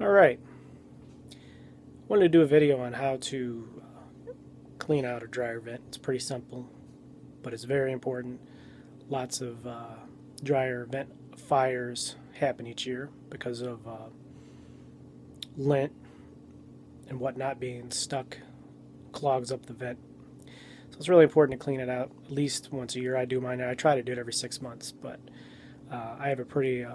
Alright, wanted to do a video on how to clean out a dryer vent. It's pretty simple, but it's very important. Lots of dryer vent fires happen each year because of lint and whatnot being stuck, clogs up the vent. So it's really important to clean it out at least once a year. I do mine. I try to do it every 6 months, but I have a pretty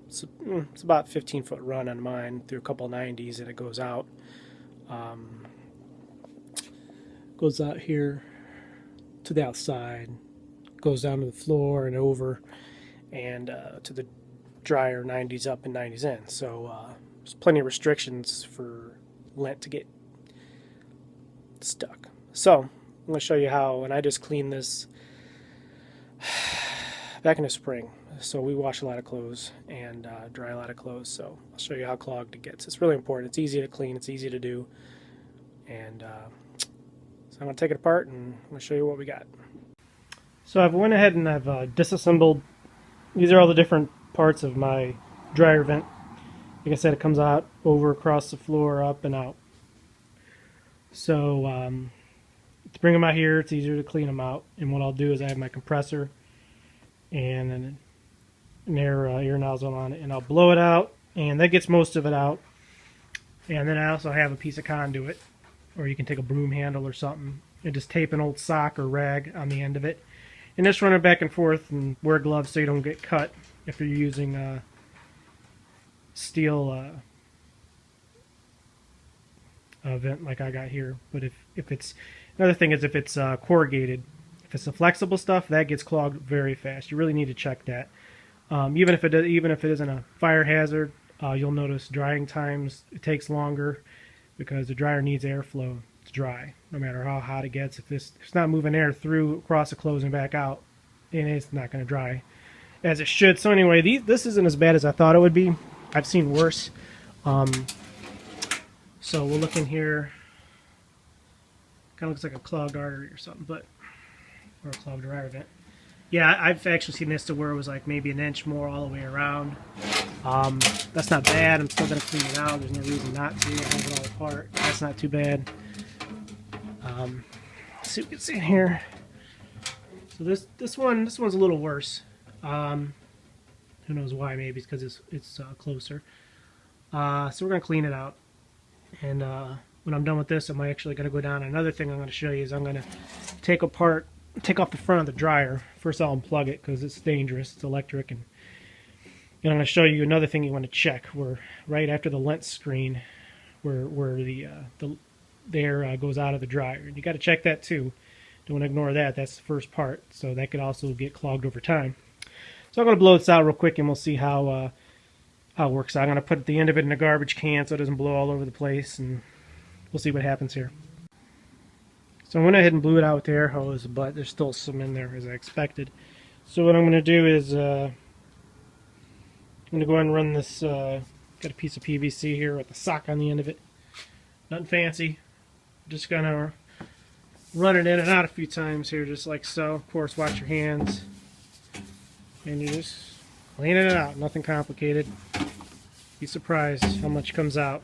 it's about 15-foot run on mine through a couple 90s, and it goes out here to the outside, goes down to the floor and over, and to the dryer, 90s up and 90s in. So there's plenty of restrictions for lint to get stuck. So I'm going to show you how, and I just cleaned this back in the spring. So we wash a lot of clothes and dry a lot of clothes, so I'll show you how clogged it gets. It's really important. It's easy to clean, it's easy to do, and so I'm going to take it apart and I'm going to show you what we got. So I've went ahead and I've disassembled. These are all the different parts of my dryer vent. Like I said, it comes out over, across the floor, up and out. So to bring them out here, it's easier to clean them out, and what I'll do is I have my compressor and an air nozzle on it, and I'll blow it out, and that gets most of it out. And then I also have a piece of conduit, or you can take a broom handle or something and just tape an old sock or rag on the end of it, and just run it back and forth, and wear gloves so you don't get cut if you're using steel vent like I got here. But if it's, another thing is, if it's corrugated, if it's the flexible stuff, that gets clogged very fast. You really need to check that. Even if it isn't a fire hazard, you'll notice drying times, it takes longer because the dryer needs airflow to dry, no matter how hot it gets. If it's not moving air through across the clothes and back out, then it's not going to dry as it should. So anyway, this isn't as bad as I thought it would be. I've seen worse. So we'll look in here. Kind of looks like a clogged artery or something, or a clogged dryer vent. Yeah, I've actually seen this to where it was like maybe an inch more all the way around. That's not bad. I'm still going to clean it out. There's no reason not to. I have it all apart. That's not too bad. Let's see what we can see in here. So this one's a little worse. Who knows why? Maybe it's because it's closer. So we're going to clean it out. And when I'm done with this, I'm actually going to go down. Another thing I'm going to show you is I'm going to take off the front of the dryer. First I'll unplug it because it's dangerous, it's electric, and I'm going to show you another thing you want to check, where right after the lint screen, where the air goes out of the dryer. And you got to check that too. Don't ignore that. That's the first part, so that could also get clogged over time. So I'm going to blow this out real quick, and we'll see how it works. I'm going to put the end of it in a garbage can so it doesn't blow all over the place, and we'll see what happens here. So I went ahead and blew it out with the air hose, but there's still some in there as I expected. So what I'm going to do is I'm going to go ahead and run this, got a piece of PVC here with a sock on the end of it. Nothing fancy. Just going to run it in and out a few times here, just like so. Of course, watch your hands. And you're just cleaning it out. Nothing complicated. Be surprised how much comes out.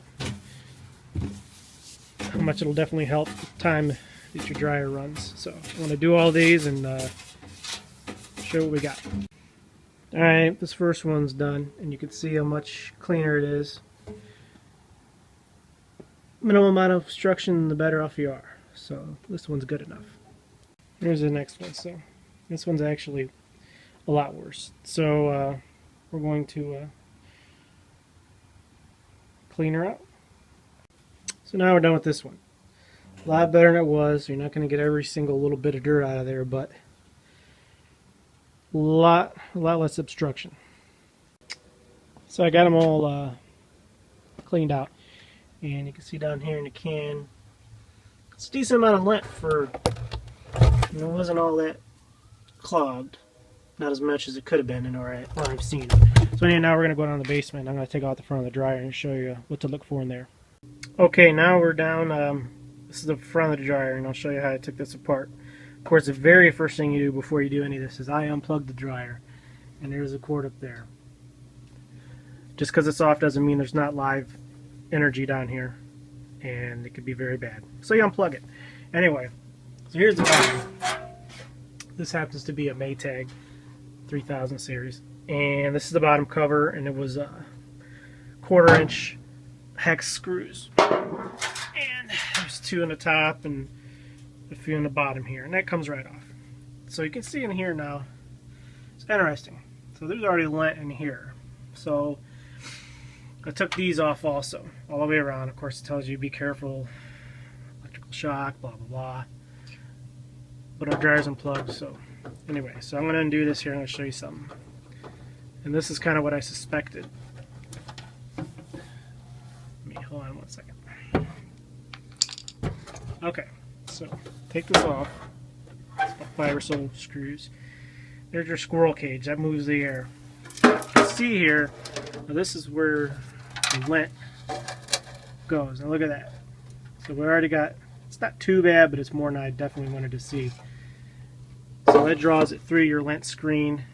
How much it'll definitely help the time that your dryer runs. So I want to do all these and show what we got. Alright, this first one's done, and you can see how much cleaner it is. Minimum amount of obstruction, the better off you are. So this one's good enough. Here's the next one. So this one's actually a lot worse. So we're going to clean her out. So now we're done with this one. A lot better than it was. You're not going to get every single little bit of dirt out of there, but a lot less obstruction. So I got them all cleaned out, and you can see down here in the can, it's a decent amount of lint for, it wasn't all that clogged. Not as much as it could have been in what I've seen. So anyway, now we're going to go down to the basement. I'm going to take out the front of the dryer and show you what to look for in there. Okay, now we're down. This is the front of the dryer, and I'll show you how I took this apart. Of course, the very first thing you do before you do any of this is I unplug the dryer, and there's a cord up there. Just because it's off doesn't mean there's not live energy down here, and it could be very bad. So you unplug it. Anyway, so here's the bottom. This happens to be a Maytag 3000 series, and this is the bottom cover, and it was 1/4 inch hex screws, and there's 2 in the top and a few in the bottom here, and that comes right off. So you can see in here now, it's interesting. So there's already lint in here. So I took these off also, all the way around. Of course, it tells you be careful, electrical shock, blah blah blah. But our dryer's unplugged, so anyway, so I'm going to undo this here and I'm going to show you something. And this is kind of what I suspected. Hold on one second. Okay, so take this off. It's about 5 or so screws. There's your squirrel cage. That moves the air. You can see here, now this is where the lint goes. Now look at that. So we already got, it's not too bad, but it's more than I definitely wanted to see. So that draws it through your lint screen,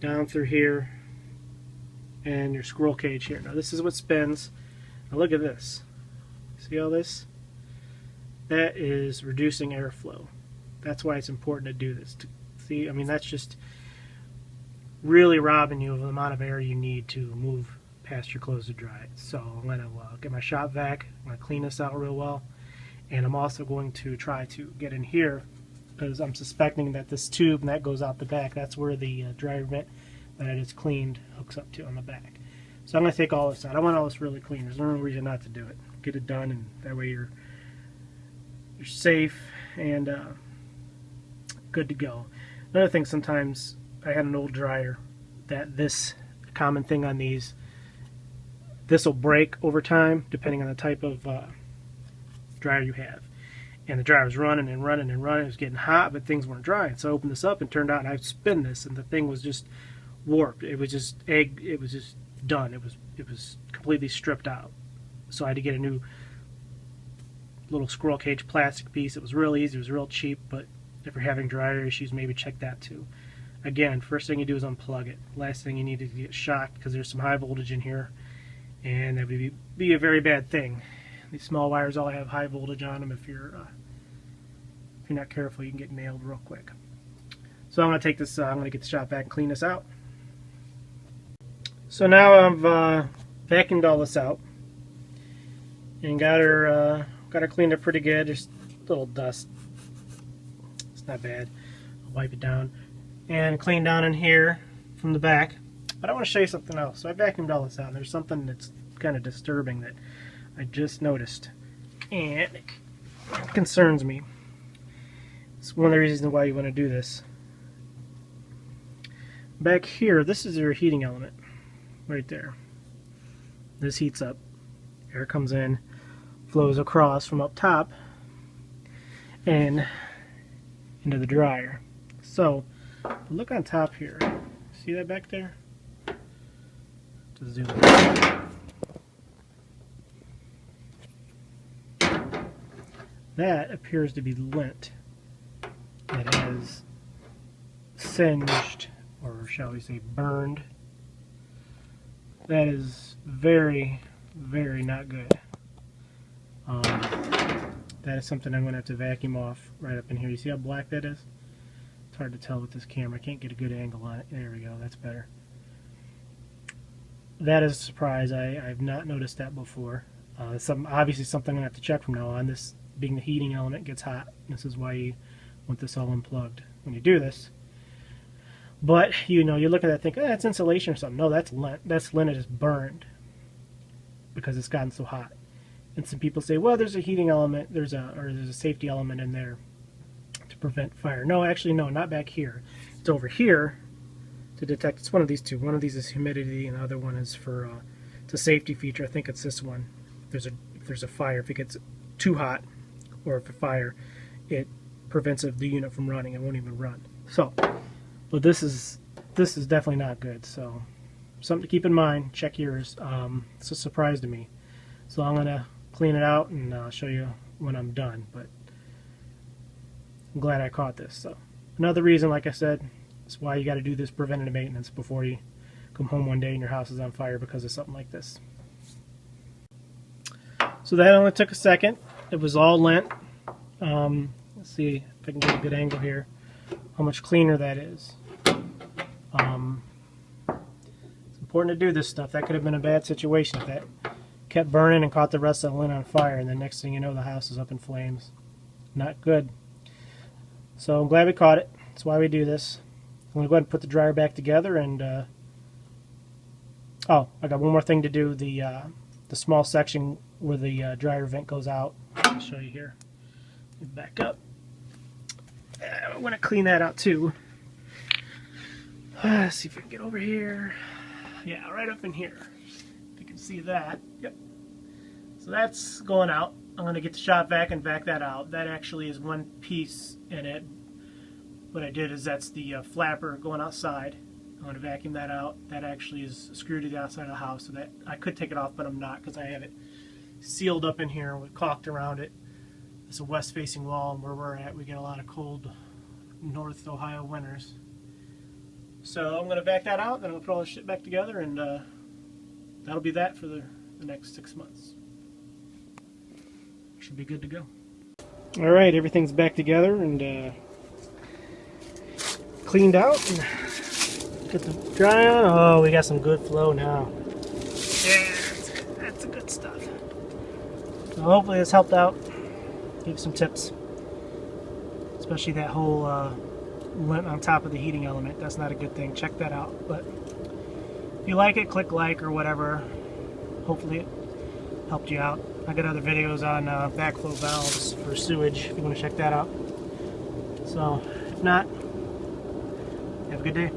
down through here, and your squirrel cage here. Now this is what spins. Now look at this. See all this? That is reducing airflow. That's why it's important to do this. To see, I mean, that's just really robbing you of the amount of air you need to move past your clothes to dry. So I'm going to get my shop vac. I'm going to clean this out real well. And I'm also going to try to get in here, because I'm suspecting that this tube, and that goes out the back, that's where the dryer vent that I just cleaned hooks up to on the back. So I'm going to take all this out. I want all this really clean. There's no reason not to do it. Get it done, and that way you're safe and good to go. Another thing, sometimes I had an old dryer that this common thing on these, this will break over time depending on the type of dryer you have. And the dryer was running and running and running. It was getting hot, but things weren't drying. So I opened this up and turned out, and I spin this, and the thing was just warped. It was just it was just done. It was completely stripped out. So I had to get a new little squirrel cage plastic piece. It was real easy. It was real cheap, but if you're having dryer issues, maybe check that too. Again, first thing you do is unplug it. Last thing you need to get shocked, because there's some high voltage in here, and that would be a very bad thing. These small wires all have high voltage on them. If you're not careful, you can get nailed real quick. So I'm going to take this, I'm going to get the shop vac and clean this out. So now I've vacuumed all this out and got her cleaned up pretty good. There's a little dust. It's not bad. I'll wipe it down and clean down in here from the back. But I want to show you something else. So I vacuumed all this out, and there's something that's kind of disturbing that I just noticed, and it concerns me. It's one of the reasons why you want to do this. Back here, this is your heating element right there. This heats up, air comes in, flows across from up top and into the dryer. So look on top here, see that back there? Just zoom in. That appears to be lint that has singed, or shall we say burned. That is very, very not good. That is something I'm going to have to vacuum off right up in here. You see how black that is? It's hard to tell with this camera. I can't get a good angle on it. There we go. That's better. That is a surprise. I've not noticed that before. Obviously something I'm going to have to check from now on. This being the heating element gets hot. This is why you want this all unplugged when you do this. But you look at that and think, oh, that's insulation or something. No, that's lint. That's lint that is burned because it's gotten so hot. And some people say, well, there's a heating element, there's a safety element in there to prevent fire. No, actually, no, not back here. It's over here to detect. It's one of these two. One of these is humidity, and the other one is for it's a safety feature. I think it's this one. If there's a fire, if it gets too hot, or if a fire, it prevents the unit from running. It won't even run. So, but this is definitely not good. So, something to keep in mind. Check yours. It's a surprise to me. So I'm gonna clean it out and show you when I'm done. But I'm glad I caught this. So another reason, like I said, is why you got to do this preventative maintenance before you come home one day and your house is on fire because of something like this. So that only took a second. It was all lint. Let's see if I can get a good angle here, how much cleaner that is. It's important to do this stuff. That could have been a bad situation if that kept burning and caught the rest of the lint on fire, and the next thing you know, the house is up in flames. Not good. So I'm glad we caught it. That's why we do this. I'm going to go ahead and put the dryer back together, and oh, I got one more thing to do. The small section where the dryer vent goes out. I'll show you here. Back up. I want to clean that out too. Let's see if we can get over here. Yeah, right up in here. If you can see that. Yep. So that's going out. I'm going to get the shop vac and vac that out. That actually is one piece in it. What I did is that's the flapper going outside. I'm going to vacuum that out. That actually is screwed to the outside of the house, so that I could take it off, but I'm not because I have it sealed up in here with caulked around it. It's a west-facing wall, and where we're at, we get a lot of cold North Ohio winters. So I'm going to vac that out, then I'm going to put all this shit back together, and that'll be that for the next 6 months. Should be good to go. Alright, everything's back together and cleaned out. And get the dry on. Oh, we got some good flow now. Yeah, that's the good stuff. So hopefully this helped out. Give some tips. Especially that whole lint on top of the heating element. That's not a good thing. Check that out. But if you like it, click like or whatever. Hopefully it helped you out. I got other videos on backflow valves for sewage if you want to check that out. So if not, have a good day.